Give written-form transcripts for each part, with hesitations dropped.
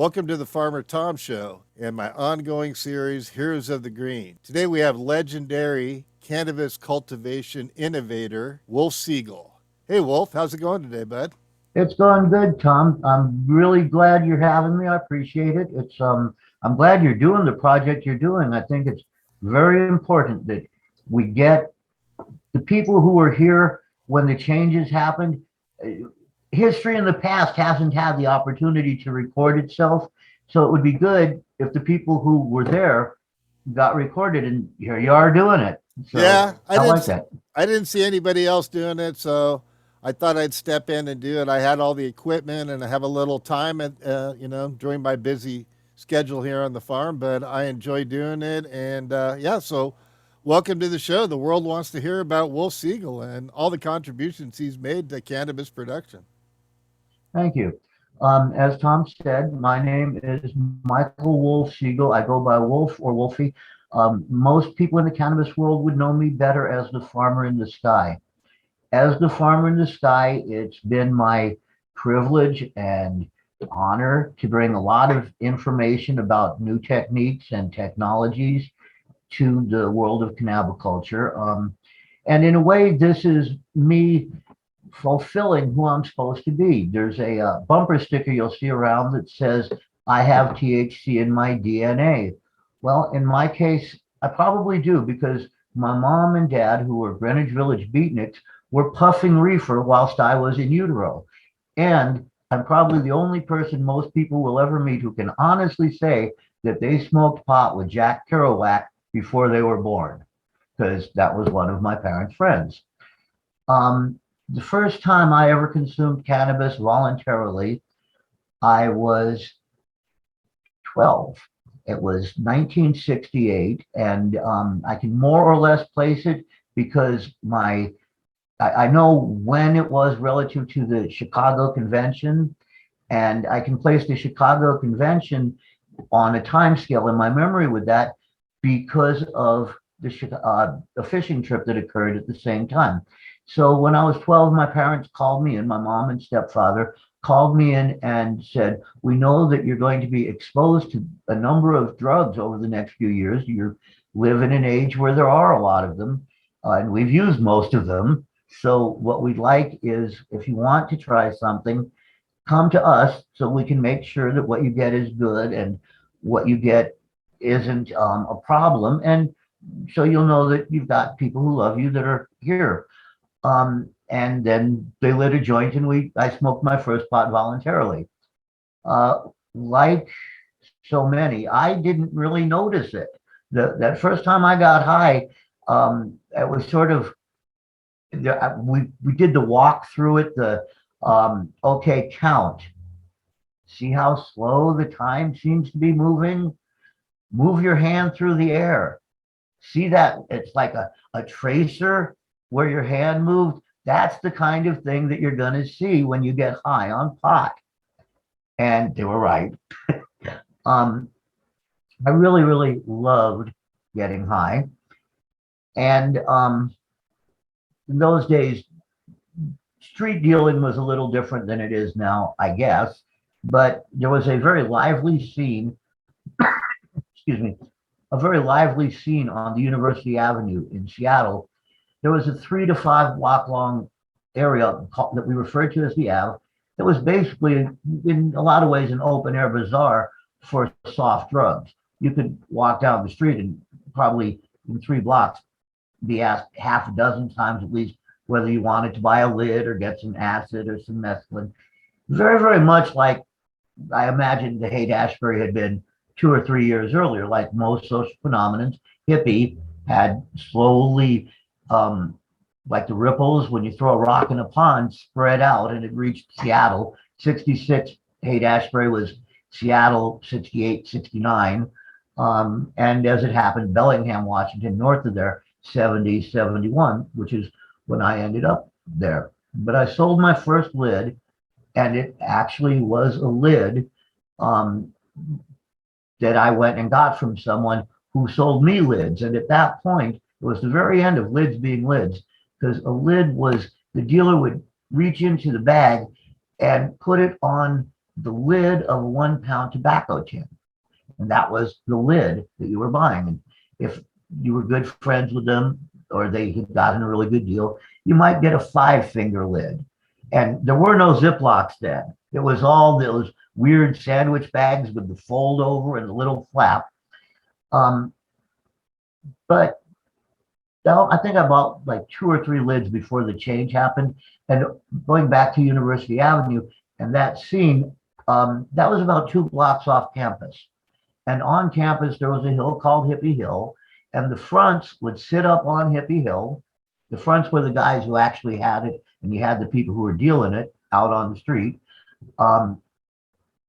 Welcome to the Farmer Tom Show and my ongoing series, Heroes of the Green. Today we have legendary cannabis cultivation innovator, Wolf Segal. Hey, Wolf, how's it going today, bud? It's going good, Tom. I'm really glad you're having me. I appreciate it. I'm glad you're doing the project you're doing. I think it's very important that we get the people who were here when the changes happened. uh, History in the past hasn't had the opportunity to record itself, so it would be good if the people who were there got recorded, and here you are doing it. Yeah, So I like that. I didn't see anybody else doing it, so I thought I'd step in and do it. I had all the equipment and I have a little time at during my busy schedule here on the farm, but I enjoy doing it. And so welcome to the show. The world wants to hear about Wolf Segal and all the contributions he's made to cannabis production. Thank you. As Tom said, my name is Michael Wolf Siegel. I go by Wolf or Wolfie. Most people in the cannabis world would know me better as the farmer in the sky. As the farmer in the sky, it's been my privilege and honor to bring a lot of information about new techniques and technologies to the world of cannabiculture. And in a way, this is me fulfilling who I'm supposed to be. There's a bumper sticker you'll see around that says, I have THC in my DNA. Well, in my case, I probably do because my mom and dad, who were Greenwich Village beatniks, were puffing reefer whilst I was in utero. And I'm probably the only person most people will ever meet who can honestly say that they smoked pot with Jack Kerouac before they were born, because that was one of my parents' friends. Um, the first time I ever consumed cannabis voluntarily, I was 12. It was 1968, and I can more or less place it because I know when it was relative to the Chicago Convention, and I can place the Chicago Convention on a time scale in my memory with that because of the fishing trip that occurred at the same time. So when I was 12, my parents called me in, my mom and stepfather called me in and said, we know that you're going to be exposed to a number of drugs over the next few years. You live in an age where there are a lot of them, and we've used most of them. So what we'd like is if you want to try something, come to us so we can make sure that what you get is good and what you get isn't a problem. And so you'll know that you've got people who love you that are here. And then they lit a joint and I smoked my first pot voluntarily. Uh, like so many, I didn't really notice it. That first time I got high, it was sort of, we did the walk through it, the okay, count. See how slow the time seems to be moving? Move your hand through the air. See that it's like a tracer where your hand moved. That's the kind of thing that you're going to see when you get high on pot. And they were right. Um, I really, really loved getting high. And in those days, street dealing was a little different than it is now, I guess. But there was a very lively scene, excuse me, a very lively scene on the University Avenue in Seattle. There was a 3 to 5 block long area that we referred to as the Ave that was basically, in a lot of ways, an open air bazaar for soft drugs. You could walk down the street and probably in 3 blocks be asked half a dozen times at least whether you wanted to buy a lid or get some acid or some mescaline. Very, very much like I imagine the Haight Ashbury had been 2 or 3 years earlier, like most social phenomenons. Hippie had slowly, um, like the ripples when you throw a rock in a pond, spread out and it reached Seattle. 66, Haight Ashbury was Seattle, 68, 69. And as it happened, Bellingham, Washington, north of there, 70, 71, which is when I ended up there. But I sold my first lid, and it actually was a lid um, that I went and got from someone who sold me lids. And at that point, it was the very end of lids being lids, because a lid was the dealer would reach into the bag and put it on the lid of a 1 pound tobacco tin. And that was the lid that you were buying. And if you were good friends with them or they had gotten a really good deal, you might get a 5-finger lid. And there were no Ziplocs then. It was all those weird sandwich bags with the fold over and the little flap. Um, but I think I bought like 2 or 3 lids before the change happened. And going back to University Avenue and that scene, that was about 2 blocks off campus. And on campus, there was a hill called Hippie Hill, and the fronts would sit up on Hippie Hill. The fronts were the guys who actually had it, and you had the people who were dealing it out on the street. Um,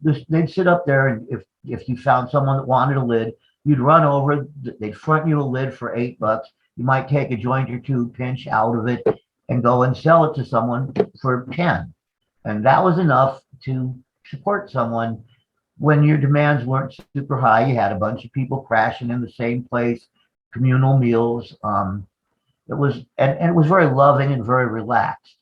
they'd sit up there, and if you found someone that wanted a lid, you'd run over. They'd front you a lid for $8. You might take a joint or two, pinch out of it, and go and sell it to someone for 10. And that was enough to support someone when your demands weren't super high. You had a bunch of people crashing in the same place, communal meals. It was and it was very loving and very relaxed.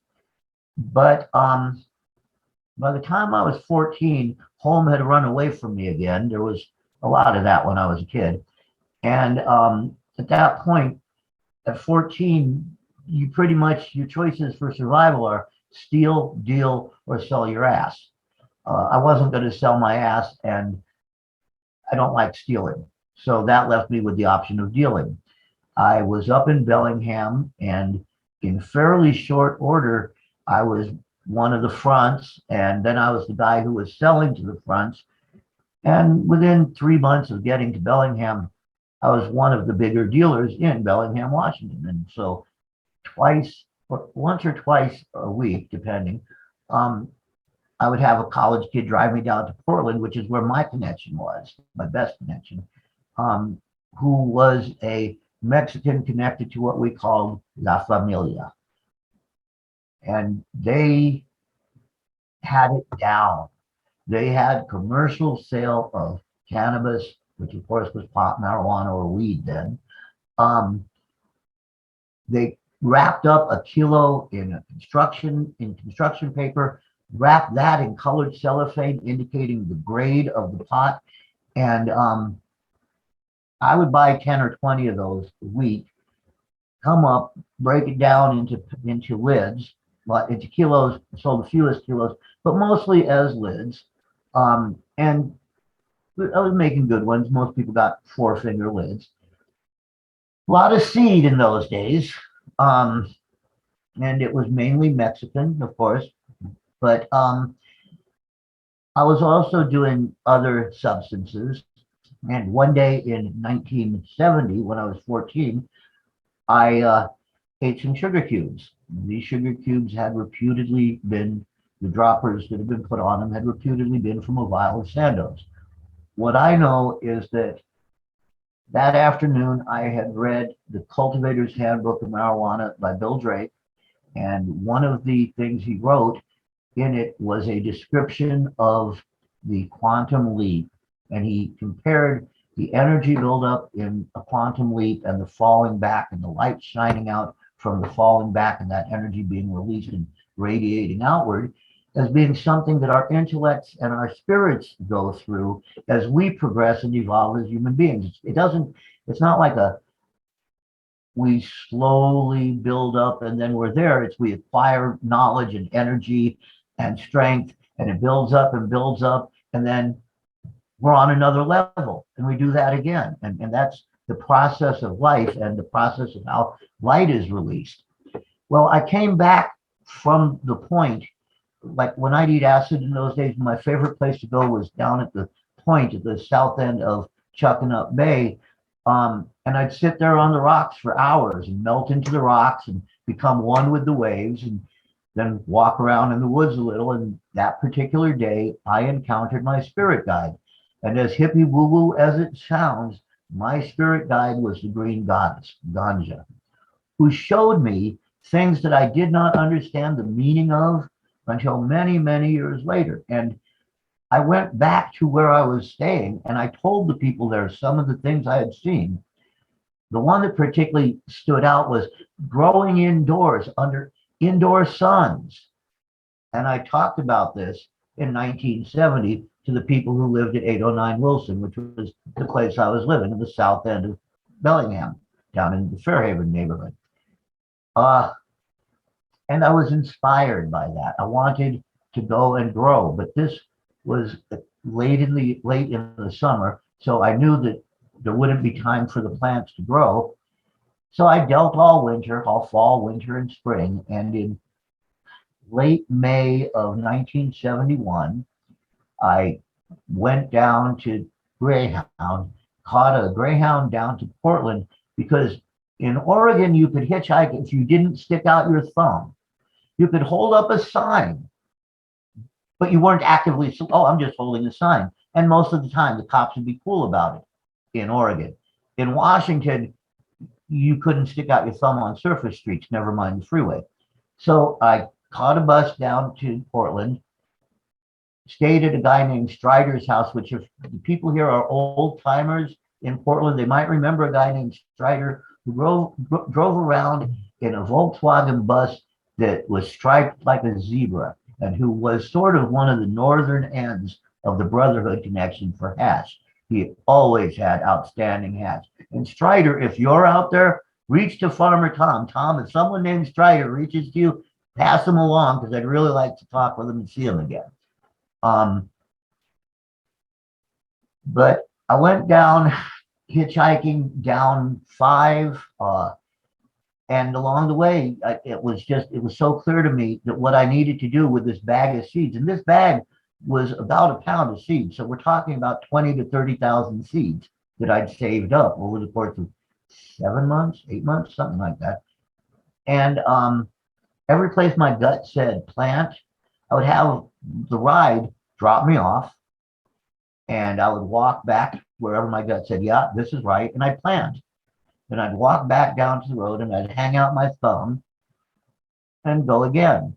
But by the time I was 14, home had run away from me again. There was a lot of that when I was a kid. And at that point, at 14, you pretty much, your choices for survival are steal, deal, or sell your ass. I wasn't going to sell my ass, and I don't like stealing. So that left me with the option of dealing. I was up in Bellingham, and in fairly short order, I was one of the fronts, and then I was the guy who was selling to the fronts. And within 3 months of getting to Bellingham, I was one of the bigger dealers in Bellingham, Washington. And so once or twice a week, depending, I would have a college kid drive me down to Portland, which is where my connection was, my best connection, who was a Mexican connected to what we called La Familia. And they had it down. They had commercial sale of cannabis, which of course was pot, marijuana, or weed then. They wrapped up a kilo in construction paper, wrapped that in colored cellophane indicating the grade of the pot. And I would buy 10 or 20 of those a week, come up, break it down into lids, into kilos, sold the fewest kilos, but mostly as lids. And I was making good ones. Most people got 4-finger lids. A lot of seed in those days. And it was mainly Mexican, of course. But I was also doing other substances. And one day in 1970, when I was 14, I ate some sugar cubes. These sugar cubes had reputedly been, the droppers that had been put on them had reputedly been from a vial of Sandoz. What I know is that afternoon I had read The Cultivator's Handbook of Marijuana by Bill Drake, and one of the things he wrote in it was a description of the quantum leap, and he compared the energy buildup in a quantum leap and the falling back and the light shining out from the falling back and that energy being released and radiating outward as being something that our intellects and our spirits go through as we progress and evolve as human beings. It's not like we slowly build up and then we're there. It's we acquire knowledge and energy and strength, and it builds up and then we're on another level and we do that again. And that's the process of life and the process of how light is released. Well, I came back from the point, like when I'd eat acid in those days, my favorite place to go was down at the point at the south end of Chuckanuck Bay. And I'd sit there on the rocks for hours and melt into the rocks and become one with the waves, and then walk around in the woods a little. And that particular day, I encountered my spirit guide. And as hippie woo-woo as it sounds, my spirit guide was the green goddess, Ganja, who showed me things that I did not understand the meaning of until many, many years later. And I went back to where I was staying and I told the people there some of the things I had seen. The one that particularly stood out was growing indoors under indoor suns. And I talked about this in 1970 to the people who lived at 809 Wilson, which was the place I was living in the south end of Bellingham, down in the Fairhaven neighborhood. Uh, and I was inspired by that. I wanted to go and grow, but this was late in the summer, so I knew that there wouldn't be time for the plants to grow. So I dealt all winter, all fall, winter, and spring, and in late May of 1971, I went down to Greyhound, caught a Greyhound down to Portland because in Oregon you could hitchhike if you didn't stick out your thumb. You could hold up a sign, but you weren't actively, oh, I'm just holding a sign. And most of the time the cops would be cool about it in Oregon. In Washington, you couldn't stick out your thumb on surface streets, never mind the freeway. So I caught a bus down to Portland, stayed at a guy named Strider's house, which if the people here are old timers in Portland, they might remember a guy named Strider who drove around in a Volkswagen bus that was striped like a zebra and who was sort of one of the northern ends of the Brotherhood connection for hats. He always had outstanding hats. And Strider, if you're out there, reach to Farmer Tom. Tom, if someone named Strider reaches to you, pass him along because I'd really like to talk with him and see him again. But I went down hitchhiking down 5, and along the way, it was so clear to me that what I needed to do with this bag of seeds, and this bag was about a pound of seeds. So we're talking about 20 to 30,000 seeds that I'd saved up over the course of 7 months, 8 months, something like that. And every place my gut said plant, I would have the ride drop me off, and I would walk back wherever my gut said, yeah, this is right, and I'd plant. Then I'd walk back down to the road and I'd hang out my thumb and go again.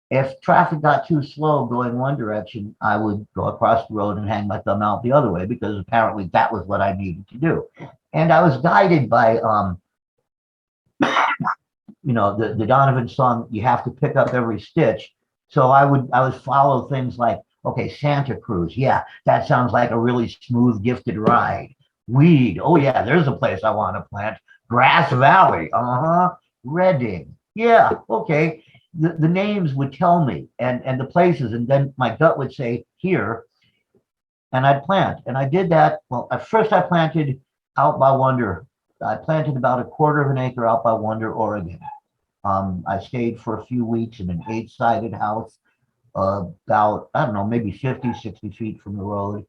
If traffic got too slow going one direction, I would go across the road and hang my thumb out the other way because apparently that was what I needed to do. And I was guided by, the Donovan song, you have to pick up every stitch. So I would follow things like, okay, Santa Cruz. Yeah, that sounds like a really smooth, gifted ride. Weed. Oh, yeah, there's a place I want to plant. Grass Valley. Redding. Yeah, okay. The names would tell me and the places, and then my gut would say here, and I'd plant. And I did that. Well, at first I planted out by Wonder. I planted about a quarter of an acre out by Wonder, Oregon. I stayed for a few weeks in an 8-sided house about, I don't know, maybe 50, 60 feet from the road,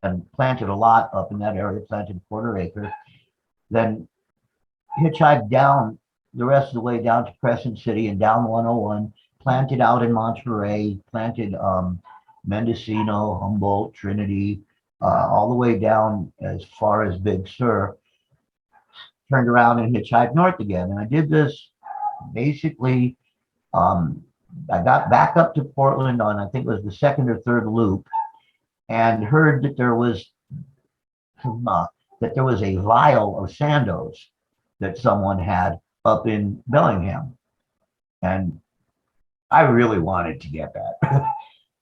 and planted a lot up in that area, planted a quarter acre. Then hitchhiked down the rest of the way down to Crescent City and down 101, planted out in Monterey, planted Mendocino, Humboldt, Trinity, all the way down as far as Big Sur. Turned around and hitchhiked north again. And I did this basically, I got back up to Portland on, I think it was the second or third loop, and heard that there was a vial of Sandoz that someone had up in Bellingham, and I really wanted to get that.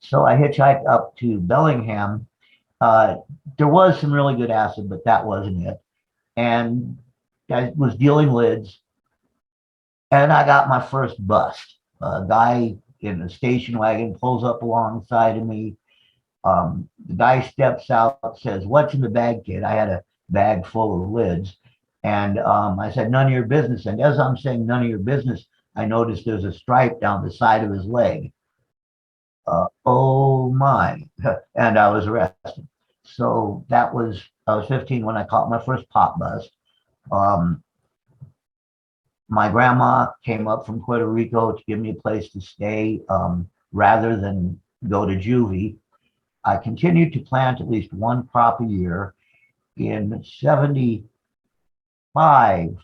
So I hitchhiked up to Bellingham. There was some really good acid, but that wasn't it. And I was dealing lids, and I got my first bust. A guy in a station wagon pulls up alongside of me. The guy steps out, says, "What's in the bag, kid?" I had a bag full of lids. And I said, "None of your business." And as I'm saying, "None of your business," I noticed there's a stripe down the side of his leg. Oh my. And I was arrested. So I was 15 when I caught my first pop bust. My grandma came up from Puerto Rico to give me a place to stay rather than go to juvie. I continued to plant at least one crop a year. In 75,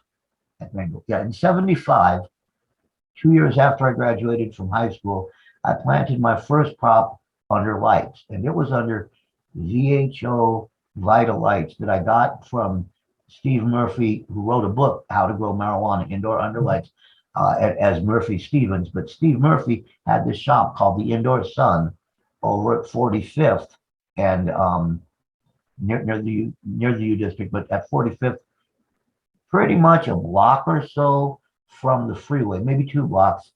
I think, yeah, in 75, 2 years after I graduated from high school, I planted my first crop under lights, and it was under VHO Vital Lights that I got from Steve Murphy, who wrote a book, How to Grow Marijuana Indoor Under Lights. as Murphy Stevens, but Steve Murphy had this shop called the Indoor Sun over at 45th and near the U District, but at 45th, pretty much a block or so from the freeway, maybe 2 blocks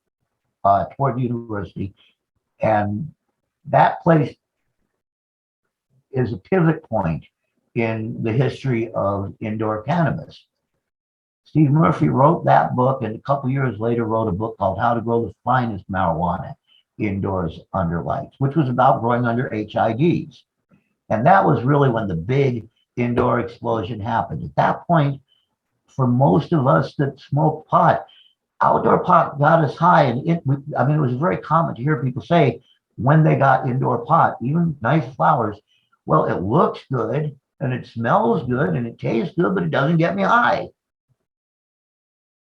toward the university. And that place is a pivot point in the history of indoor cannabis. Steve Murphy wrote that book, and a couple years later wrote a book called How to Grow the Finest Marijuana Indoors Under Lights, which was about growing under HIDs. And that was really when the big indoor explosion happened. At that point, for most of us that smoked pot, outdoor pot got us high. And it was very common to hear people say when they got indoor pot, even nice flowers, well, it looks good and it smells good and it tastes good, but it doesn't get me high.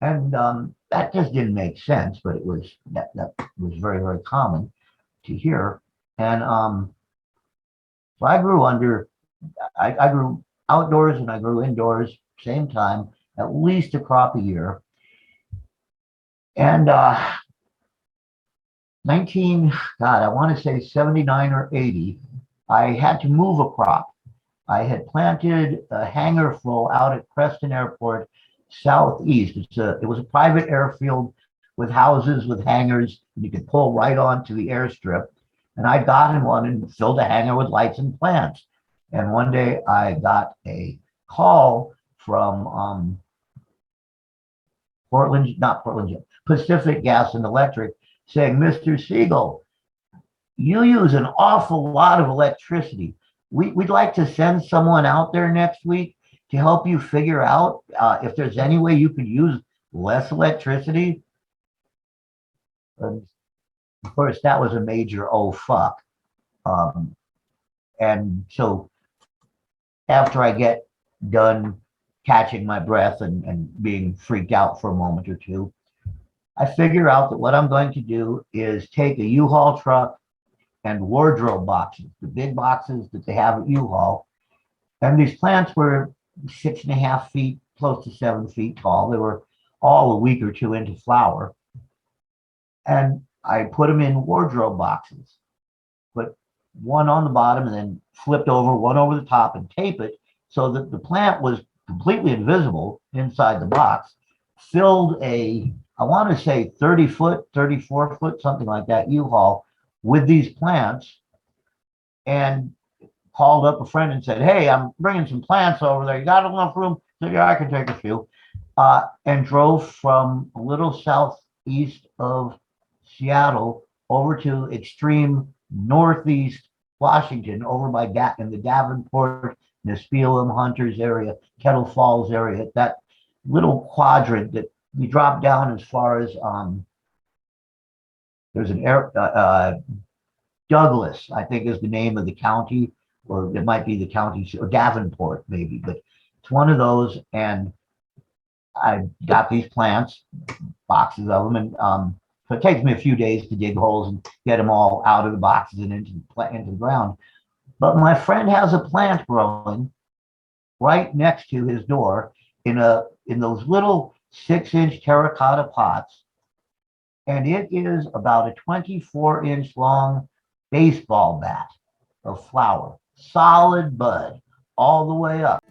And that just didn't make sense, but that was very, very common to hear. And so I grew outdoors and I grew indoors same time, at least a crop a year. And I want to say 79 or 80, I had to move a crop. I had planted a hangar full out at Preston Airport, southeast. It was a private airfield with houses with hangars, and you could pull right onto the airstrip. And I got in one and filled a hangar with lights and plants. And one day I got a call from Pacific Gas and Electric saying, Mr. Segal, you use an awful lot of electricity. We'd like to send someone out there next week to help you figure out if there's any way you could use less electricity. And of course, that was a major oh fuck. And so after I get done catching my breath and being freaked out for a moment or two, I figure out that what I'm going to do is take a U-Haul truck and wardrobe boxes, the big boxes that they have at U-Haul. And these plants were 6.5 feet, close to 7 feet tall. They were all a week or two into flower. And I put them in wardrobe boxes, put one on the bottom and then flipped over one over the top and tape it so that the plant was completely invisible inside the box, filled I want to say 30 foot, 34 foot, something like that, U-Haul with these plants, and called up a friend and said, hey, I'm bringing some plants over there. You got enough room? So yeah, I can take a few. And drove from a little southeast of Seattle over to extreme northeast Washington, over by in the Davenport, Nispelum, Hunters area, Kettle Falls area, that little quadrant that we dropped down as far as there's an Douglas, I think is the name of the county, or it might be the county, or Davenport maybe, but it's one of those. And I got these plants, boxes of them, and so it takes me a few days to dig holes and get them all out of the boxes and into the ground. But my friend has a plant growing right next to his door in those little 6-inch terracotta pots, and it is about a 24-inch long baseball bat of flower, solid bud all the way up.